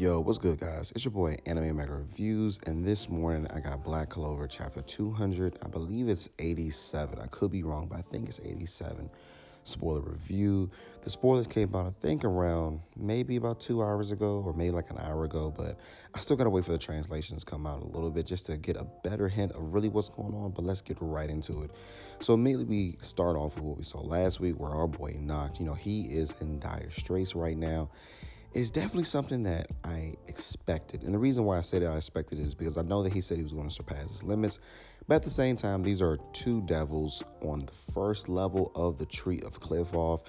Yo, what's good, guys? It's your boy Anime Mega Reviews, and this morning I got Black Clover chapter 200. I believe it's 87. I could be wrong, but I think it's 87. Spoiler review. The spoilers came out, I think, around maybe about 2 hours ago, or maybe like an hour ago, but I still gotta wait for the translations to come out a little bit just to get a better hint of really what's going on. But let's get right into it. So immediately we start off with what we saw last week, where our boy Nacht, he is in dire straits right now. It's definitely something that I expected. And the reason why I say that I expected is because I know that he said he was going to surpass his limits. But at the same time, these are two devils on the first level of the tree of cliff off.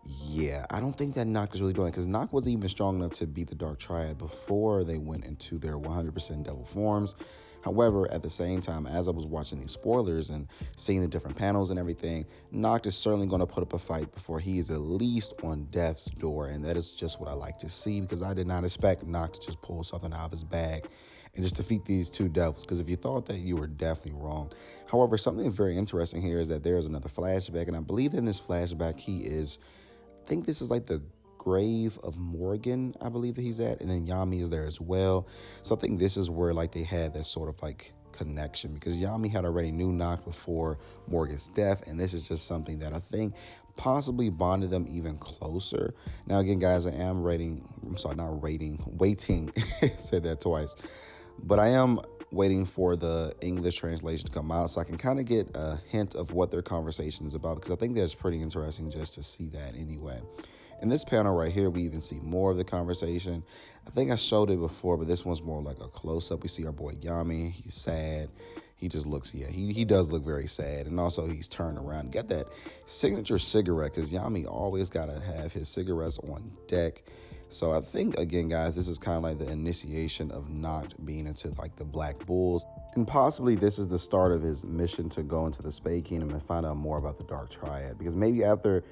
Yeah, I don't think that Nacht is really doing it, because Nacht wasn't even strong enough to beat the Dark Triad before they went into their 100% devil forms. However, at the same time, as I was watching these spoilers and seeing the different panels and everything, Nacht is certainly going to put up a fight before he is at least on death's door. And that is just what I like to see, because I did not expect Nacht to just pull something out of his bag and just defeat these two devils. Because if you thought that, you were definitely wrong. However, something very interesting here is that there is another flashback. And I believe in this flashback, I think this is like the grave of Morgan, I believe that he's at, and then Yami is there as well. So I think this is where like they had that sort of like connection, because Yami had already knew Nacht before Morgan's death, and this is just something that I think possibly bonded them even closer. Now again, guys, waiting said that twice, but I am waiting for the English translation to come out so I can kind of get a hint of what their conversation is about, because I think that's pretty interesting just to see that anyway. In this panel right here, we even see more of the conversation. I think I showed it before, but this one's more like a close-up. We see our boy Yami. He's sad. He just looks, he does look very sad. And also he's turned around. Get that signature cigarette, because Yami always got to have his cigarettes on deck. So I think, again, guys, this is kind of like the initiation of Nacht being into like the Black Bulls. And possibly this is the start of his mission to go into the Spade Kingdom and find out more about the Dark Triad. Because maybe after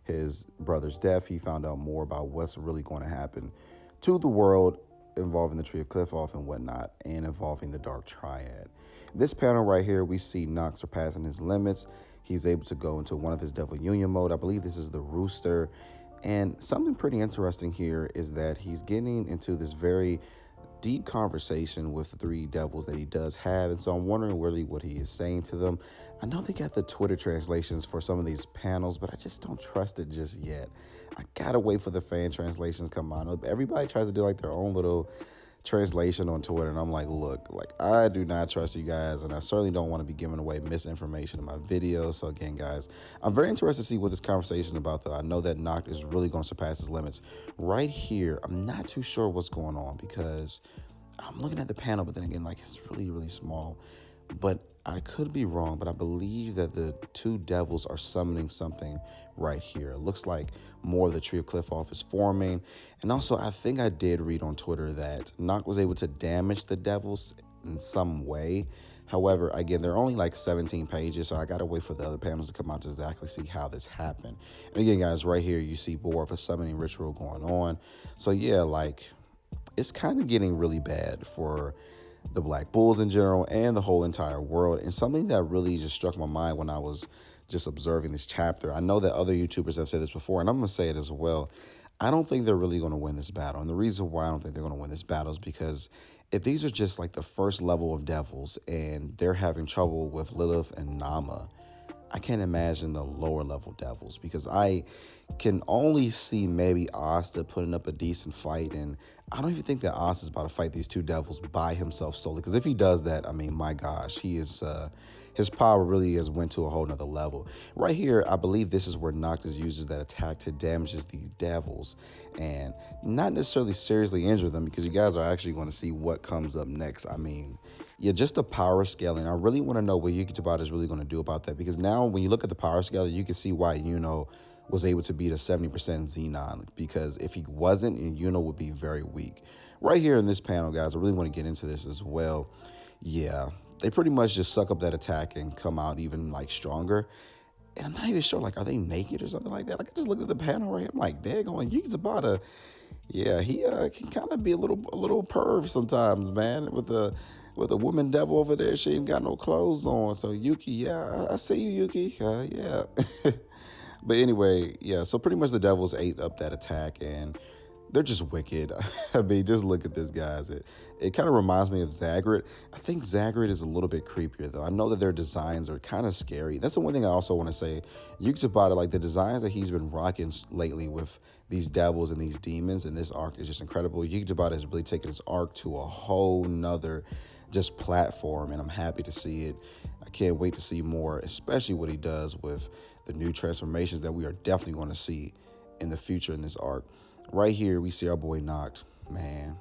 his brother's death, he found out more about what's really going to happen to the world involving the Tree of Cliff-Off and whatnot, and involving the Dark Triad. This panel right here, we see Nacht surpassing his limits. He's able to go into one of his Devil Union mode. I believe this is the Rooster. And something pretty interesting here is that he's getting into this very deep conversation with the three devils that he does have. And so I'm wondering really what he is saying to them. I know they got the Twitter translations for some of these panels, but I just don't trust it just yet. I gotta wait for the fan translations to come out. Everybody tries to do like their own little translation on Twitter, and I'm like, look, like, I do not trust you guys, and I certainly don't want to be giving away misinformation in my videos. So again, guys, I'm very interested to see what this conversation is about, though. I know that Nacht is really going to surpass his limits. Right here, I'm not too sure what's going on, because I'm looking at the panel, but then again, like, it's really, really small. But I could be wrong, but I believe that the two devils are summoning something right here. It looks like more of the Tree of Cliff-Off is forming. And also, I think I did read on Twitter that Nacht was able to damage the devils in some way. However, again, they're only like 17 pages, so I got to wait for the other panels to come out to exactly see how this happened. And again, guys, right here, you see more of a summoning ritual going on. So yeah, like, it's kind of getting really bad for the Black Bulls in general and the whole entire world. And something that really just struck my mind when I was just observing this chapter, I know that other YouTubers have said this before, and I'm going to say it as well. I don't think they're really going to win this battle. And the reason why I don't think they're going to win this battle is because if these are just like the first level of devils and they're having trouble with Lilith and Naamah, I can't imagine the lower level devils, because I can only see maybe Asta putting up a decent fight. And I don't even think that Asta's about to fight these two devils by himself solely, because if he does that, I mean, my gosh, he is his power really has went to a whole nother level. Right here, I believe this is where Noctis uses that attack to damage these devils and not necessarily seriously injure them, because you guys are actually going to see what comes up next. I mean, yeah, just the power scaling. I really want to know what Yuki Tabata is really going to do about that, because now when you look at the power scale, you can see why Yuno was able to beat a 70% Xenon, because if he wasn't, Yuno would be very weak. Right here in this panel, guys, I really want to get into this as well. Yeah, they pretty much just suck up that attack and come out even like stronger. And I'm not even sure, like, are they naked or something like that? Like, I just looked at the panel right here. I'm like, daggone, Yuki Tabata, yeah, he can kind of be a little perv sometimes, man, with a woman devil over there. She ain't got no clothes on. So Yuki, yeah, I see you, Yuki. Yeah. But anyway, yeah, so pretty much the devils ate up that attack, and they're just wicked. I mean, just look at this, guys. It kind of reminds me of Zagreus. I think Zagreus is a little bit creepier, though. I know that their designs are kind of scary. That's the one thing I also want to say. Yuki's about it, like the designs that he's been rocking lately with these devils and these demons, and this arc is just incredible. Yuki's about it has really taken his arc to a whole nother just platform, and I'm happy to see it. I can't wait to see more, especially what he does with the new transformations that we are definitely going to see in the future in this arc. Right here, we see our boy Nacht. Man,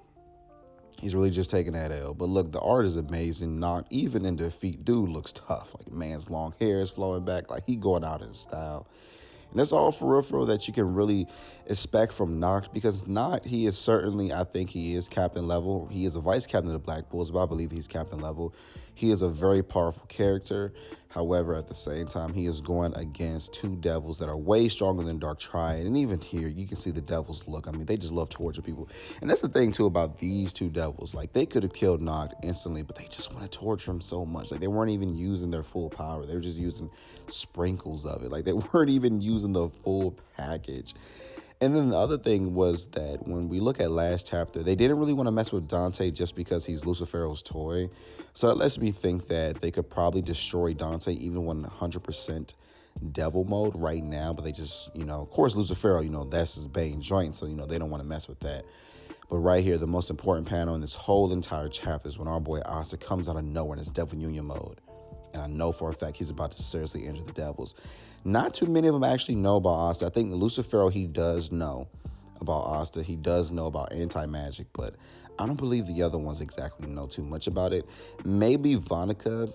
he's really just taking that L. But look, the art is amazing. Nacht, even in defeat, dude looks tough. Like, man's long hair is flowing back. Like, he going out in style. And that's all for real that you can really expect from Nacht, because Nacht, he is certainly, I think he is captain level. He is a vice captain of the Black Bulls, but I believe he's captain level. He is a very powerful character. However, at the same time, he is going against two devils that are way stronger than Dark Triad. And even here, you can see the devils look. I mean, they just love to torture people. And that's the thing, too, about these two devils. Like, they could have killed Nacht instantly, but they just want to torture him so much. Like, they weren't even using their full power. They were just using sprinkles of it. Like, they weren't even using the full package. And then the other thing was that when we look at last chapter, they didn't really want to mess with Dante just because he's Lucifero's toy. So that lets me think that they could probably destroy Dante even when 100% devil mode right now. But they just, of course, Lucifero, that's his bane joint. So, they don't want to mess with that. But right here, the most important panel in this whole entire chapter is when our boy Asta comes out of nowhere in his Devil Union mode. And I know for a fact he's about to seriously injure the devils. Not too many of them actually know about Asta. I think Lucifero, he does know about Asta. He does know about anti-magic, but I don't believe the other ones exactly know too much about it. Maybe Vonica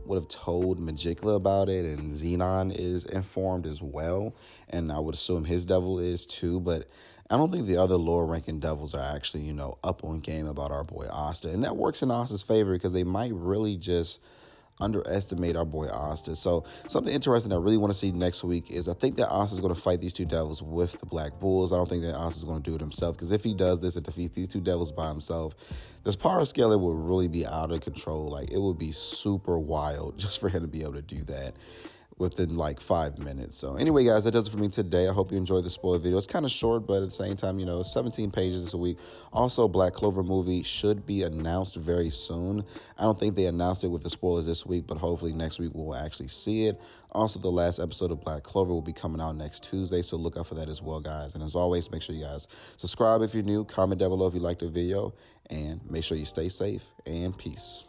would have told Magicla about it, and Xenon is informed as well, and I would assume his devil is too, but I don't think the other lower ranking devils are actually, up on game about our boy Asta, and that works in Asta's favor because they might really just underestimate our boy Asta. So something interesting I really want to see next week is I think that Asta is going to fight these two devils with the Black Bulls. I don't think that Asta is going to do it himself, because if he does this and defeats these two devils by himself, this power scaling will really be out of control. Like, it would be super wild just for him to be able to do that within like 5 minutes. So anyway, guys, that does it for me today. I hope you enjoyed the spoiler video. It's kind of short, but at the same time, 17 pages this week. Also, Black Clover movie should be announced very soon. I don't think they announced it with the spoilers this week, but hopefully next week we'll actually see it. Also, the last episode of Black Clover will be coming out next Tuesday, so look out for that as well, guys. And as always, make sure you guys subscribe if you're new, comment down below if you liked the video, and make sure you stay safe, and peace.